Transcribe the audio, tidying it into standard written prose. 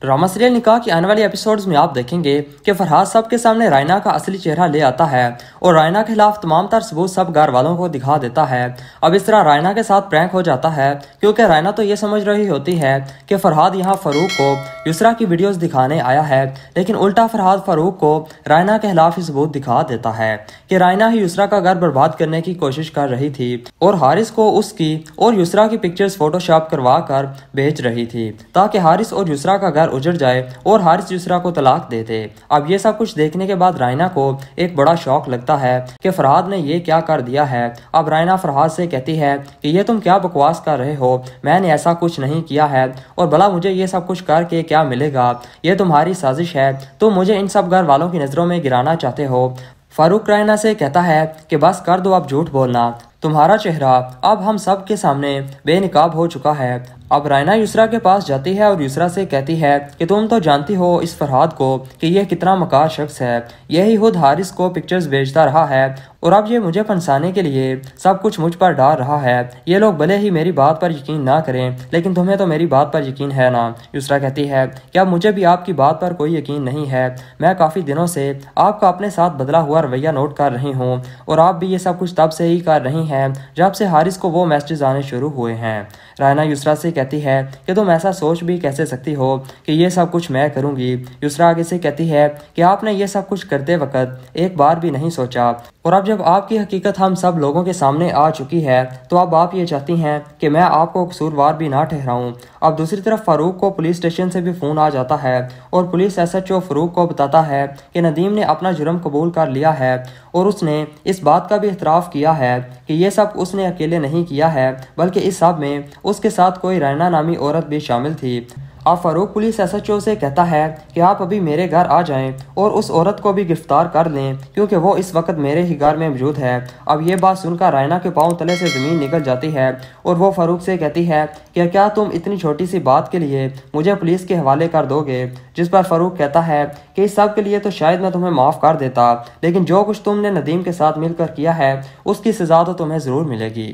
Drama serial निकाह की आने वाली एपिसोड्स में आप देखेंगे कि फरहाद सबके सामने रायना का असली चेहरा ले आता है और रायना के खिलाफ तमाम तर सबूत सब घर वालों को दिखा देता है। अब इस तरह रायना के साथ प्रैंक हो जाता है क्योंकि रायना तो ये समझ रही होती है कि फरहाद यहाँ फरूक को युसरा की वीडियोस दिखाने आया है, लेकिन उल्टा फरहाद फरूक को रायना के खिलाफ ही सबूत दिखा देता है कि रायना ही युसरा का घर बर्बाद करने की कोशिश कर रही थी और हारिस को उसकी और युसरा की पिक्चर्स फोटोशॉप करवा कर भेज रही थी ताकि हारिस और युसरा का घर उजड़ जाए और हारिस युसरा को तलाक दे दे। अब ये सब कुछ देखने के बाद रायना को एक बड़ा शौक लगता है कि फरहाद ने ये क्या कर दिया है। अब रायना फरहाद से कहती है कि ये तुम क्या बकवास कर रहे हो, मैंने ऐसा कुछ नहीं किया है और भला मुझे ये सब कुछ करके क्या मिलेगा, ये तुम्हारी साजिश है, तुम मुझे इन सब घर वालों की नज़रों में गिराना चाहते हो। फारूक रायना से कहता है कि बस कर दो अब झूठ बोलना, तुम्हारा चेहरा अब हम सब के सामने बेनकाब हो चुका है। अब रायना युसरा के पास जाती है और युसरा से कहती है कि तुम तो जानती हो इस फरहाद को कि यह कितना मकार शख्स है, यही खुद हारिस को पिक्चर्स भेजता रहा है और अब ये मुझे फंसाने के लिए सब कुछ मुझ पर डाल रहा है। ये लोग भले ही मेरी बात पर यकीन ना करें लेकिन तुम्हें तो मेरी बात पर यकीन है ना। युसरा कहती है कि अब मुझे भी आपकी बात पर कोई यकीन नहीं है, मैं काफ़ी दिनों से आपका अपने साथ बदला हुआ रवैया नोट कर रही हूँ और आप भी ये सब कुछ तब से ही कर रही हैं जब से हारिस को वो मैसेज आने शुरू हुए हैं। रायना युसरा से कहती है कि तुम ऐसा सोच भी कैसे सकती हो कि ये सब कुछ मैं करूंगी। युसरा आगे से कहती है कि आपने ये सब कुछ करते वक्त एक बार भी नहीं सोचा और अब जब आपकी हकीकत हम सब लोगों के सामने आ चुकी है तो अब आप ये चाहती हैं कि मैं आपको कसूरवार भी ना ठहराऊं। अब दूसरी तरफ फारूक को पुलिस स्टेशन से भी फ़ोन आ जाता है और पुलिस SHO फारूक को बताता है कि नदीम ने अपना जुर्म कबूल कर लिया है और उसने इस बात का भी एतराफ़ किया है कि ये सब उसने अकेले नहीं किया है बल्कि इस सब में उसके साथ कोई रायना नामी औरत भी शामिल थी। अब फारूक पुलिस SHO से कहता है कि आप अभी मेरे घर आ जाएं और उस औरत को भी गिरफ्तार कर लें क्योंकि वो इस वक्त मेरे ही घर में मौजूद है। अब ये बात सुनकर रायना के पांव तले से ज़मीन निकल जाती है और वो फारूक से कहती है कि क्या तुम इतनी छोटी सी बात के लिए मुझे पुलिस के हवाले कर दोगे, जिस पर फारूक कहता है कि इस सब के लिए तो शायद मैं तुम्हें माफ़ कर देता, लेकिन जो कुछ तुमने नदीम के साथ मिलकर किया है उसकी सज़ा तो तुम्हें ज़रूर मिलेगी।